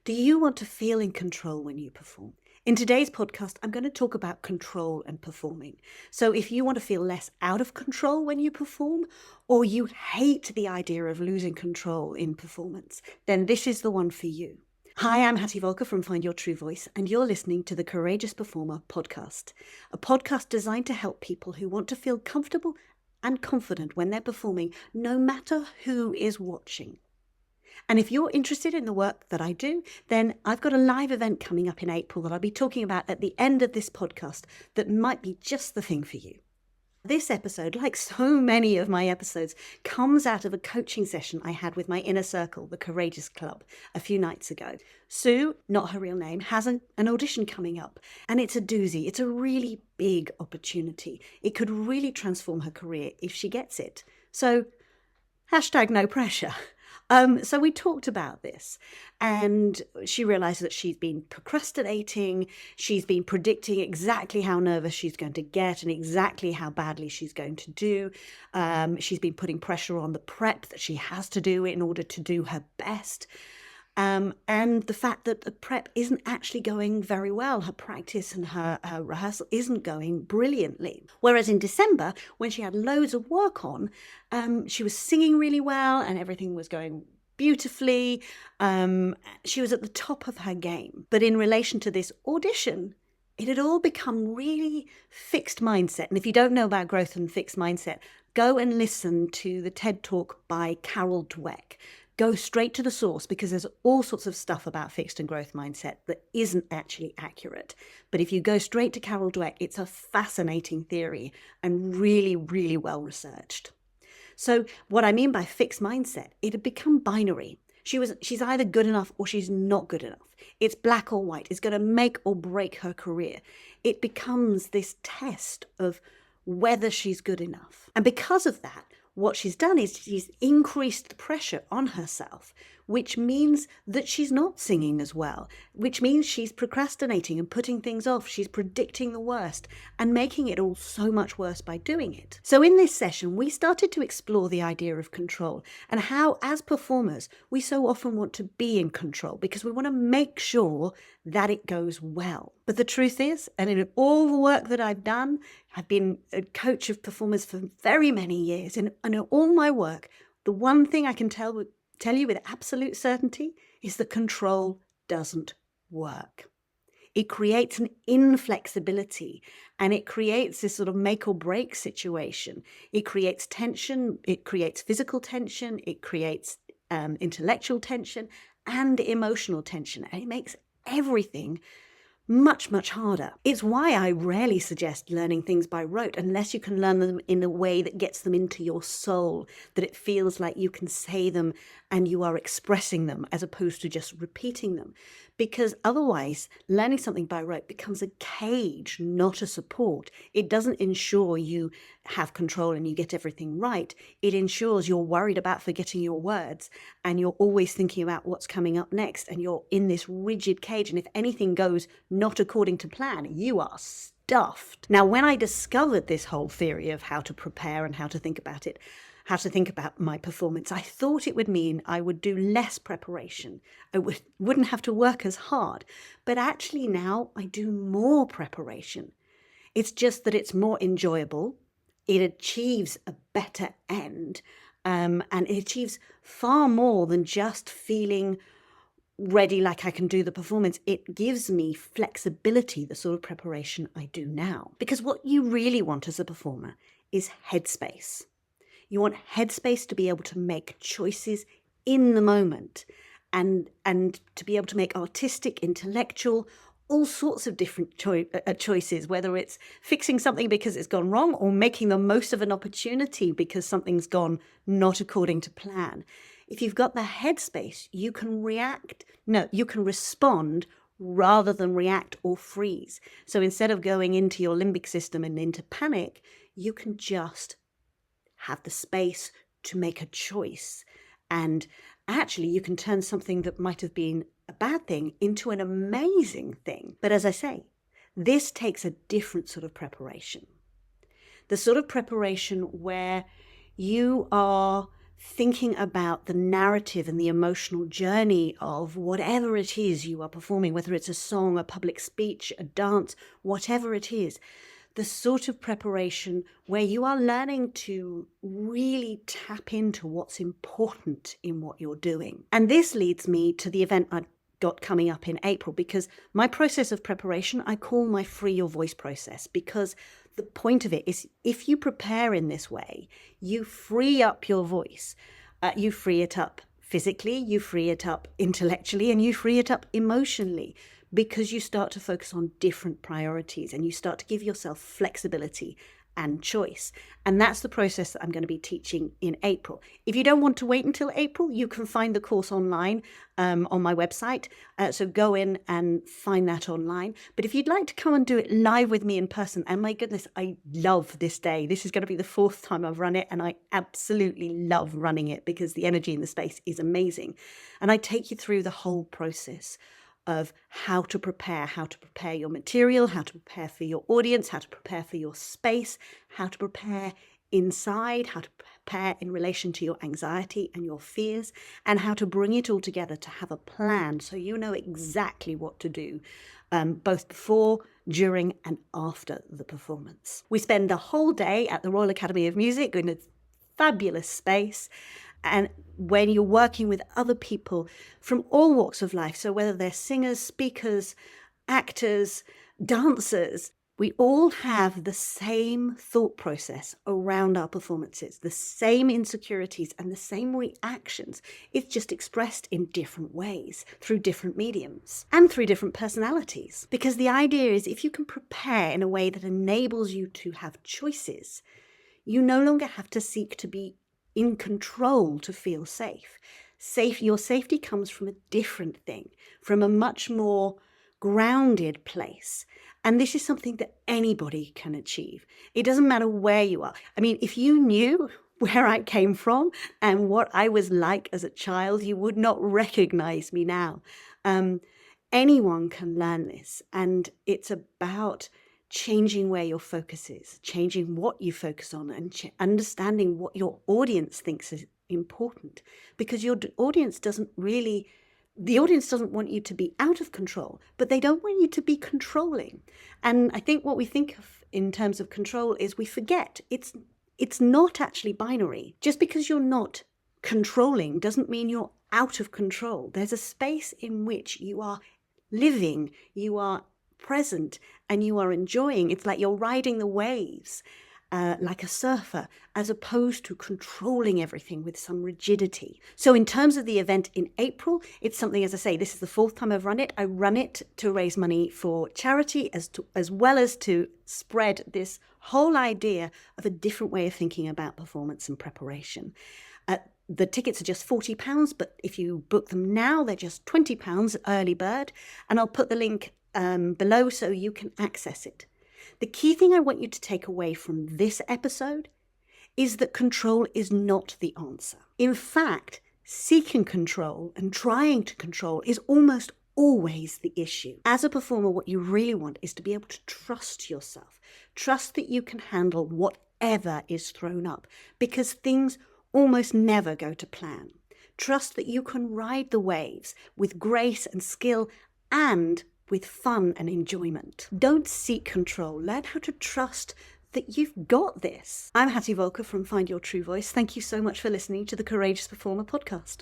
Do you want to feel in control when you perform? In today's podcast, I'm going to talk about control and performing. So if you want to feel less out of control when you perform, or you hate the idea of losing control in performance, then this is the one for you. Hi, I'm Hattie Volker from Find Your True Voice, and you're listening to the Courageous Performer podcast, a podcast designed to help people who want to feel comfortable and confident when they're performing, no matter who is watching. And if you're interested in the work that I do, then I've got a live event coming up in April that I'll be talking about at the end of this podcast that might be just the thing for you. This episode, like so many of my episodes, comes out of a coaching session I had with my inner circle, the Courageous Club, a few nights ago. Sue, not her real name, has an audition coming up, and it's a doozy. It's a really big opportunity. It could really transform her career if she gets it. So, #no pressure. So we talked about this, and she realized that she's been procrastinating. She's been predicting exactly how nervous she's going to get and exactly how badly she's going to do. She's been putting pressure on the prep that she has to do in order to do her best. And the fact that the prep isn't actually going very well. Her practice and her rehearsal isn't going brilliantly. Whereas in December, when she had loads of work on, she was singing really well and everything was going beautifully. She was at the top of her game. But in relation to this audition, it had all become really fixed mindset. And if you don't know about growth and fixed mindset, go and listen to the TED Talk by Carol Dweck. Go straight to the source, because there's all sorts of stuff about fixed and growth mindset that isn't actually accurate. But if you go straight to Carol Dweck, it's a fascinating theory and really, really well researched. So what I mean by fixed mindset, it had become binary. She's either good enough or she's not good enough. It's black or white. It's going to make or break her career. It becomes this test of whether she's good enough. And because of that, what she's done is she's increased the pressure on herself, which means that she's not singing as well, which means she's procrastinating and putting things off. She's predicting the worst and making it all so much worse by doing it. So in this session, we started to explore the idea of control and how, as performers, we so often want to be in control because we want to make sure that it goes well. But the truth is, and in all the work that I've done, I've been a coach of performers for very many years, and in all my work, the one thing I can tell you with absolute certainty is that control doesn't work. It creates an inflexibility, and it creates this sort of make or break situation. It creates tension, it creates physical tension, it creates intellectual tension and emotional tension, and it makes everything much, much harder. It's why I rarely suggest learning things by rote unless you can learn them in a way that gets them into your soul, that it feels like you can say them and you are expressing them as opposed to just repeating them. Because otherwise, learning something by rote becomes a cage, not a support. It doesn't ensure you have control and you get everything right. It ensures you're worried about forgetting your words and you're always thinking about what's coming up next, and you're in this rigid cage. And if anything goes not according to plan, you are stuffed. Now, when I discovered this whole theory of how to prepare and how to think about it, how to think about my performance, I thought it would mean I would do less preparation. I wouldn't have to work as hard. But actually now I do more preparation. It's just that it's more enjoyable. It achieves a better end. And it achieves far more than just feeling ready like I can do the performance. It gives me flexibility, the sort of preparation I do now. Because what you really want as a performer is headspace. You want headspace to be able to make choices in the moment and to be able to make artistic, intellectual, all sorts of different choices, whether it's fixing something because it's gone wrong or making the most of an opportunity because something's gone not according to plan. If you've got the headspace, you can respond rather than react or freeze. So instead of going into your limbic system and into panic, you can just have the space to make a choice. And actually, you can turn something that might have been a bad thing into an amazing thing. But as I say, this takes a different sort of preparation. The sort of preparation where you are thinking about the narrative and the emotional journey of whatever it is you are performing, whether it's a song, a public speech, a dance, whatever it is, the sort of preparation where you are learning to really tap into what's important in what you're doing. And this leads me to the event I've got coming up in April, because my process of preparation, I call my Free Your Voice process, because the point of it is if you prepare in this way, you free up your voice. You free it up physically, you free it up intellectually, and you free it up emotionally, because you start to focus on different priorities and you start to give yourself flexibility and choice. And that's the process that I'm going to be teaching in April. If you don't want to wait until April, you can find the course online on my website. So go in and find that online. But if you'd like to come and do it live with me in person, and my goodness, I love this day. This is going to be the 4th time I've run it, and I absolutely love running it because the energy in the space is amazing. And I take you through the whole process of how to prepare your material, how to prepare for your audience, how to prepare for your space, how to prepare inside, how to prepare in relation to your anxiety and your fears, and how to bring it all together to have a plan so you know exactly what to do, both before, during, and after the performance. We spend the whole day at the Royal Academy of Music in a fabulous space. And when you're working with other people from all walks of life, so whether they're singers, speakers, actors, dancers, we all have the same thought process around our performances, the same insecurities and the same reactions. It's just expressed in different ways, through different mediums and through different personalities. Because the idea is if you can prepare in a way that enables you to have choices, you no longer have to seek to be in control to feel safe. Your safety comes from a different thing, from a much more grounded place. And this is something that anybody can achieve. It doesn't matter where you are. I mean, if you knew where I came from and what I was like as a child, you would not recognize me now. Anyone can learn this, and it's about changing where your focus is, changing what you focus on, and understanding what your audience thinks is important. Because your audience doesn't want you to be out of control, but they don't want you to be controlling. And I think what we think of in terms of control is we forget it's not actually binary. Just because you're not controlling doesn't mean you're out of control. There's a space in which you are living, you are present, and you are enjoying. It's like you're riding the waves like a surfer, as opposed to controlling everything with some rigidity. So in terms of the event in April, it's something, as I say, this is the 4th time I've run it. I run it to raise money for charity, as well as to spread this whole idea of a different way of thinking about performance and preparation. The tickets are just £40, but if you book them now, they're just £20 early bird, and I'll put the link below so you can access it. The key thing I want you to take away from this episode is that control is not the answer. In fact, seeking control and trying to control is almost always the issue. As a performer, what you really want is to be able to trust yourself. Trust that you can handle whatever is thrown up, because things almost never go to plan. Trust that you can ride the waves with grace and skill and with fun and enjoyment. Don't seek control. Learn how to trust that you've got this. I'm Hattie Volker from Find Your True Voice. Thank you so much for listening to the Courageous Performer podcast.